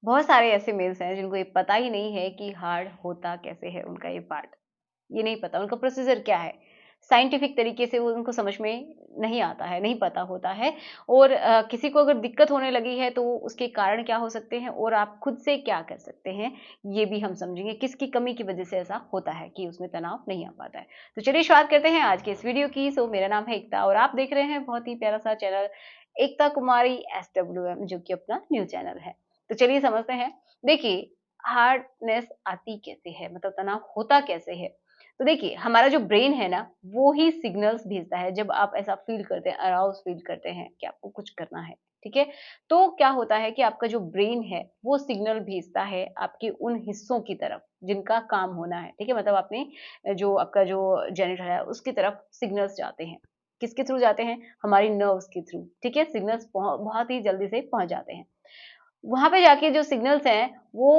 बहुत सारे ऐसे मेल्स हैं जिनको ये पता ही नहीं है कि हार्ड होता कैसे है उनका ये पार्ट, ये नहीं पता उनका प्रोसीजर क्या है। साइंटिफिक तरीके से वो उनको समझ में नहीं आता है, नहीं पता होता है। और किसी को अगर दिक्कत होने लगी है तो उसके कारण क्या हो सकते हैं और आप खुद से क्या कर सकते हैं, ये भी हम समझेंगे। किसकी कमी की वजह से ऐसा होता है कि उसमें तनाव नहीं आ पाता है। तो चलिए शुरुआत करते हैं आज के इस वीडियो की। सो मेरा नाम है एकता और आप देख रहे हैं बहुत ही प्यारा सा चैनल एकता कुमारी SWM, जो कि अपना न्यूज़ चैनल है। तो चलिए समझते हैं। देखिए, हार्डनेस आती कैसे है, मतलब तनाव होता कैसे है? तो देखिए, हमारा जो ब्रेन है ना, वो ही सिग्नल्स भेजता है जब आप ऐसा फ़ील करते हैं, अराउज़ फ़ील करते हैं कि आपको कुछ करना है, ठीक है? तो क्या होता है कि आपका जो ब्रेन है, वो सिग्नल भेजता है आपके उन हिस्सों की तरफ, जिनका काम होना है, ठीक है? मतलब आपने जो आपका जो जेनिटर है, उसकी तरफ सिग्नल्स जाते हैं। किसके थ्रू जाते हैं? हमारी नर्व्स के थ्रू, ठीक है? सिग्नल्स बहुत ही जल्दी से पहुँच जाते हैं। वहाँ पे जाके जो सिग्नल्स हैं वो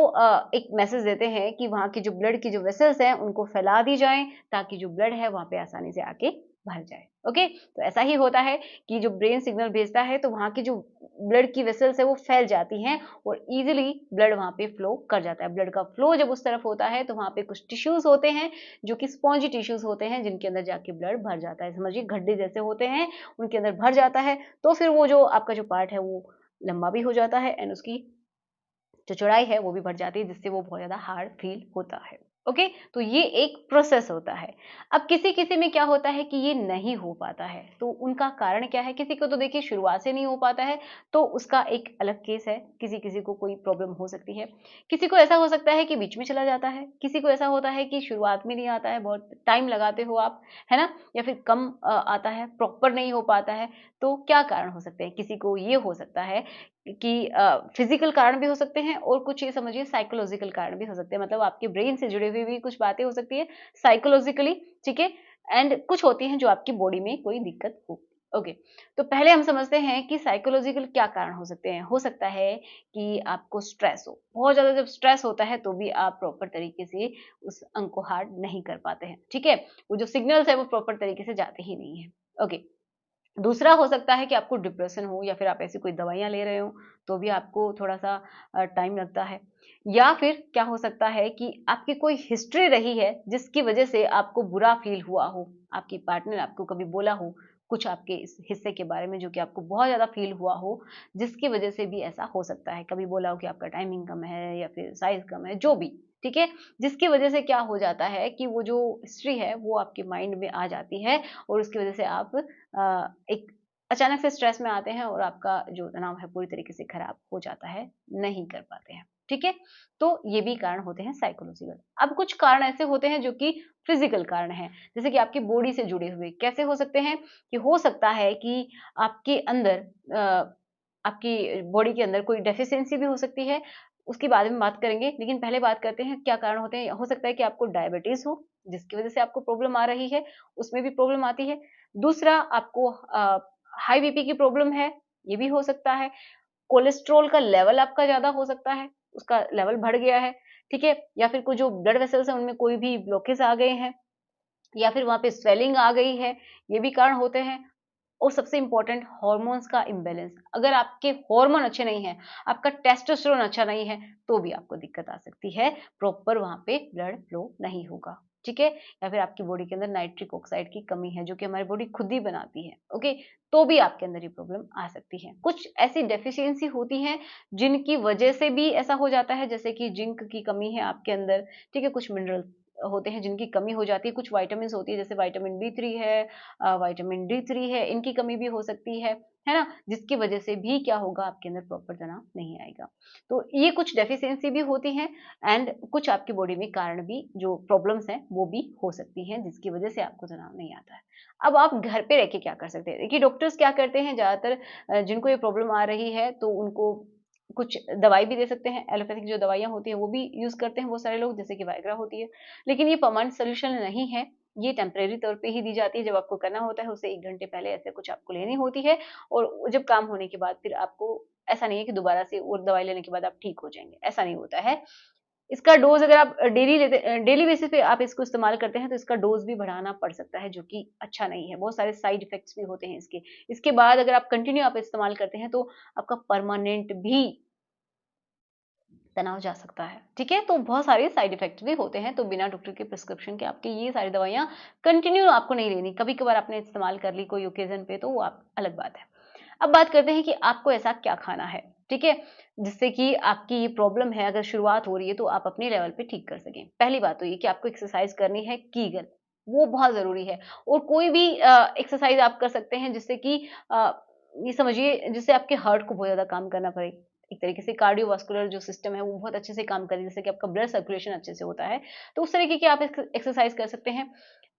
एक मैसेज देते हैं कि वहाँ की जो ब्लड की जो वेसल्स हैं उनको फैला दी जाएँ, ताकि जो ब्लड है वहाँ पे आसानी से आके भर जाए। ओके? तो ऐसा ही होता है कि जो ब्रेन सिग्नल भेजता है तो वहाँ की जो ब्लड की वेसल्स है वो फैल जाती हैं और ईज़िली ब्लड वहाँ पे फ्लो कर जाता है। ब्लड का फ्लो जब उस तरफ होता है तो वहाँ पे कुछ टिश्यूज़ होते हैं जो कि स्पॉन्जी टिश्यूज़ होते हैं, जिनके अंदर जाके ब्लड भर जाता है। समझिए गड्ढे जैसे होते हैं, उनके अंदर भर जाता है, तो फिर वो जो आपका जो पार्ट है वो लंबा भी हो जाता है एंड उसकी जो चौड़ाई है वो भी बढ़ जाती है, जिससे वो बहुत ज़्यादा हार्ड फ़ील होता है। ओके? तो ये एक प्रोसेस होता है। अब किसी-किसी में क्या होता है कि ये नहीं हो पाता है, तो उनका कारण क्या है? किसी को तो देखिए शुरुआत से नहीं हो पाता है, तो उसका एक अलग केस है। किसी-किसी को कोई प्रॉब्लम हो सकती है। किसी को ऐसा हो सकता है कि बीच में चला जाता है, किसी को ऐसा होता है कि शुरुआत में नहीं आता है, बहुत टाइम लगाते हो आप, है ना? या फिर कम आता है, प्रॉपर नहीं हो पाता है, तो क्या कारण हो सकते हैं? किसी को ये हो सकता है कि फिज़िकल कारण भी हो सकते हैं और कुछ ये समझिए साइकोलॉजिकल कारण भी हो सकते हैं। मतलब आपके ब्रेन से जुड़ी हुई भी कुछ बातें हो सकती है साइकोलॉजिकली, ठीक है? एंड कुछ होती हैं जो आपकी बॉडी में कोई दिक्कत हो। ओके, तो पहले हम समझते हैं कि साइकोलॉजिकल क्या कारण हो सकते हैं। हो सकता है कि आपको स्ट्रेस हो, बहुत ज़्यादा जब स्ट्रेस होता है तो भी आप प्रॉपर तरीके से उस अंग को हार्ड नहीं कर पाते हैं, ठीक है? वो जो सिग्नल्स है वो प्रॉपर तरीके से जाते ही नहीं हैं। ओके। दूसरा हो सकता है कि आपको डिप्रेशन हो या फिर आप ऐसी कोई दवाइयाँ ले रहे हो, तो भी आपको थोड़ा-सा टाइम लगता है। या फिर क्या हो सकता है कि आपकी कोई हिस्ट्री रही है, जिसकी वजह से आपको बुरा फ़ील हुआ हो, आपकी पार्टनर आपको कभी बोला हो, कुछ आपके इस हिस्से के बारे में जो कि आपको बहुत ज़्यादा फ़ील हुआ हो, जिसकी वजह से भी ऐसा हो सकता है। कभी बोला हो कि आपका टाइमिंग कम है या फिर साइज़ कम है, जो भी, ठीक है? जिसकी वजह से क्या हो जाता है कि वो जो हिस्ट्री है, वो आपके माइंड में आ जाती है और उसकी वजह से आप एक अचानक से स्ट्रेस में आते हैं और आपका जो तनाव है पूरी तरीके से खराब हो जाता है, नहीं कर पाते हैं, ठीक है? तो ये भी कारण होते हैं साइकोलॉजिकल। अब कुछ कारण ऐसे होते हैं जो कि फिज़िकल कारण हैं, जैसे कि आपकी बॉडी से जुड़े हुए। कैसे हो सकते हैं? कि हो सकता है कि आपके अंदर आपकी बॉडी के अंदर कोई डेफ़िशिएंसी भी हो सकती है, उसके बारे में बात करेंगे, लेकिन पहले बात करते हैं क्या कारण होते हैं। हो सकता है कि आपको डायबिटीज़ हो, जिसकी वजह से आपको प्रॉब्लम आ रही है, उसमें भी प्रॉब्लम आती है। दूसरा आपको हाई बीपी की प्रॉब्लम है, ये भी हो सकता है। कोलेस्ट्रॉल का लेवल आपका ज़्यादा हो सकता है, उसका लेवल बढ़ गया है, ठीक है? या फिर कोई जो ब्लड वेसल्स हैं उनमें कोई भी ब्लॉकेज आ गए हैं या फिर वहाँ पे स्वेलिंग आ गई है, ये भी कारण होते हैं। और सबसे इम्पोर्टेंट हार्मोन्स का इम्बैलेंस। अगर आपके हार्मोन अच्छे नहीं हैं, आपका टेस्टोस्टेरोन अच्छा नहीं है, तो भी आपको दिक्कत आ सकती है। प्रॉपर वहाँ पे ब्लड फ्लो नहीं होगा, ठीक है? या फिर आपकी बॉडी के अंदर नाइट्रिक ऑक्साइड की कमी है, जो कि हमारी बॉडी खुद ही बनाती है, ओके? तो भी आपके अंदर ये प्रॉब्लम आ सकती है। कुछ ऐसी डेफिशिएंसी होती हैं, जिनकी वजह से भी ऐसा हो जाता है, जैसे कि जिंक की कमी है आपके अंदर, ठीक है? कुछ मिनरल होते हैं जिनकी कमी हो जाती है, कुछ विटामिन्स होती है, जैसे विटामिन B3 है, विटामिन D3 है, इनकी कमी भी हो सकती है ना? जिसकी वजह से भी क्या होगा आपके अंदर प्रॉपर तनाव नहीं आएगा। तो ये कुछ डेफिशिएंसी भी होती हैं एंड कुछ आपकी बॉडी में कारण भी जो प्रॉब्लम्स हैं वो भी हो सकती हैं जिसकी वजह से आपको तनाव नहीं आता है। अब आप घर पे रह के क्या कर सकते हैं? देखिए डॉक्टर्स क्या करते हैं ज़्यादातर जिनको ये प्रॉब्लम आ रही है तो उनको कुछ दवाई भी दे सकते हैं, एलोपैथिक जो दवाइयाँ होती हैं वो भी यूज़ करते हैं बहुत सारे लोग जैसे कि वाइग्रा होती है। लेकिन ये परमानेंट सॉल्यूशन नहीं है, ये टेम्परेरी तौर पे ही दी जाती है, जब आपको करना होता है उससे 1 घंटे पहले ऐसे कुछ आपको लेनी होती है और जब काम होने के बाद फिर आपको ऐसा नहीं है कि दोबारा से और दवाई लेने के बाद आप ठीक हो जाएँगे, ऐसा नहीं होता है। इसका डोज़ अगर आप डेली बेसिस पे आप इसको इस्तेमाल करते हैं तो इसका डोज़ भी बढ़ाना पड़ सकता है जो कि अच्छा नहीं है, बहुत सारे साइड इफ़ेक्ट्स भी होते हैं इसके। इसके बाद अगर आप कंटिन्यू आप इस्तेमाल करते हैं तो आपका परमानेंट भी तनाव जा सकता है। ठीक है, तो बहुत सारे साइड इफेक्ट्स भी होते हैं, तो बिना डॉक्टर के प्रिस्क्रिप्शन के आपकी ये सारी दवाइयाँ कंटिन्यू आपको नहीं लेनी। कभी कभार आपने इस्तेमाल कर ली कोई ओकेजन पे, तो वो आप अलग बात है। अब बात करते हैं कि आपको ऐसा क्या खाना है, ठीक है, जिससे कि आपकी ये प्रॉब्लम है अगर शुरुआत हो रही है तो आप अपने लेवल पे ठीक कर सकें। पहली बात तो ये कि आपको एक्सरसाइज करनी है कीगल, वो बहुत ज़रूरी है। और कोई भी एक्सरसाइज आप कर सकते हैं जिससे कि ये समझिए जिससे आपके हार्ट को बहुत ज़्यादा काम करना पड़े। एक तरीके से कार्डियोवास्कुलर जो सिस्टम है वो बहुत अच्छे से काम करे, जैसे कि आपका ब्लड सर्कुलेशन अच्छे से होता है, तो उस तरीके की आप एक्सरसाइज कर सकते हैं।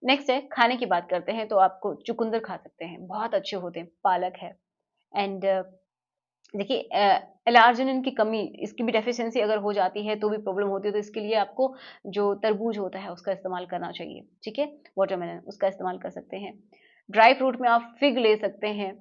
नेक्स्ट है खाने की बात करते हैं, तो आपको चुकंदर खा सकते हैं, बहुत अच्छे होते हैं, पालक है। एंड देखिए एलार्जिनिन की कमी, इसकी भी डेफिशिएंसी अगर हो जाती है तो भी प्रॉब्लम होती है, तो इसके लिए आपको जो तरबूज होता है उसका इस्तेमाल करना चाहिए, ठीक है, वाटरमेलन उसका इस्तेमाल कर सकते हैं। ड्राई फ्रूट में आप फिग ले सकते हैं,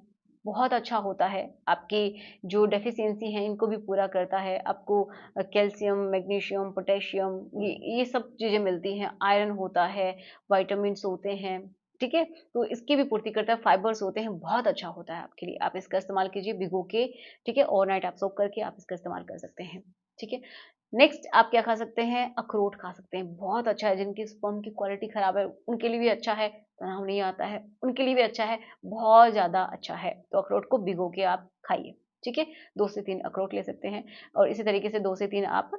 बहुत अच्छा होता है, आपकी जो डेफिशिएंसी है इनको भी पूरा करता है। आपको कैल्शियम, मैग्नीशियम, पोटेशियम, ये सब चीज़ें मिलती हैं, आयरन होता है, विटामिन्स होते हैं, ठीक है? तो इसकी भी पूर्ति करता है, फाइबर्स होते हैं, बहुत अच्छा होता है आपके लिए। आप इसका इस्तेमाल कीजिए भिगो के, ठीक है? ओवरनाइट आप सोक करके आप इसका इस्तेमाल कर सकते हैं, ठीक है? नेक्स्ट आप क्या खा सकते हैं? अखरोट खा सकते हैं, बहुत अच्छा है, जिनकी स्पर्म की क्वालिटी खराब है, उनके लिए भी अच्छा है, तनाव नहीं आता है, उनके लिए भी अच्छा है, बहुत ज़्यादा अच्छा है। तो अखरोट को भिगो के आप खाइए, ठीक है? 2 से 3 अखरोट ले सकते हैं और इसी तरीके से 2 से 3 आप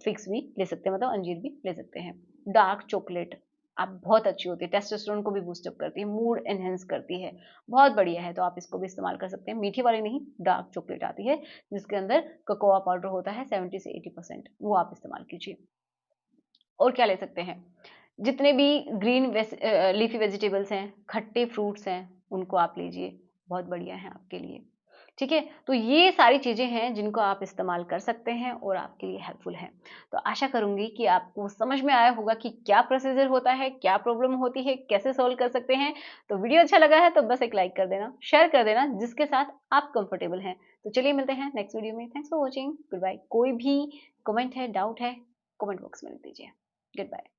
फिग्स भी ले सकते हैं, मतलब अंजीर भी ले सकते हैं। डार्क चॉकलेट आप बहुत अच्छी होती है, टेस्टोस्टेरोन को भी बूस्ट अप करती है, मूड एनहांस करती है, बहुत बढ़िया है, तो आप इसको भी इस्तेमाल कर सकते हैं। मीठी वाली नहीं, डार्क चॉकलेट आती है, जिसके अंदर कोकोआ पाउडर होता है 70 से 80%, वो आप इस्तेमाल कीजिए। और क्या ले सकते हैं? जितने भी ग्रीन लीफी वेजिटेबल्स हैं, खट्टे फ्रूट्स हैं, उनको आप लीजिए, बहुत बढ़िया हैं आपके लिए। ठीक है? तो ये सारी चीज़ें हैं जिनको आप इस्तेमाल कर सकते हैं और आपके लिए हेल्पफुल हैं। तो आशा करूँगी कि आपको समझ में आया होगा कि क्या प्रोसीजर होता है, क्या प्रॉब्लम होती है, कैसे सॉल्व कर सकते हैं। तो वीडियो अच्छा लगा है तो बस एक लाइक कर देना, शेयर कर देना जिसके साथ आप कंफर्टेबल हैं। तो चलिए मिलते हैं नेक्स्ट वीडियो में। Thanks for watching, good bye. कोई भी कमेंट है, डाउट है, कमेंट बॉक्स में लिख दीजिए। Good bye.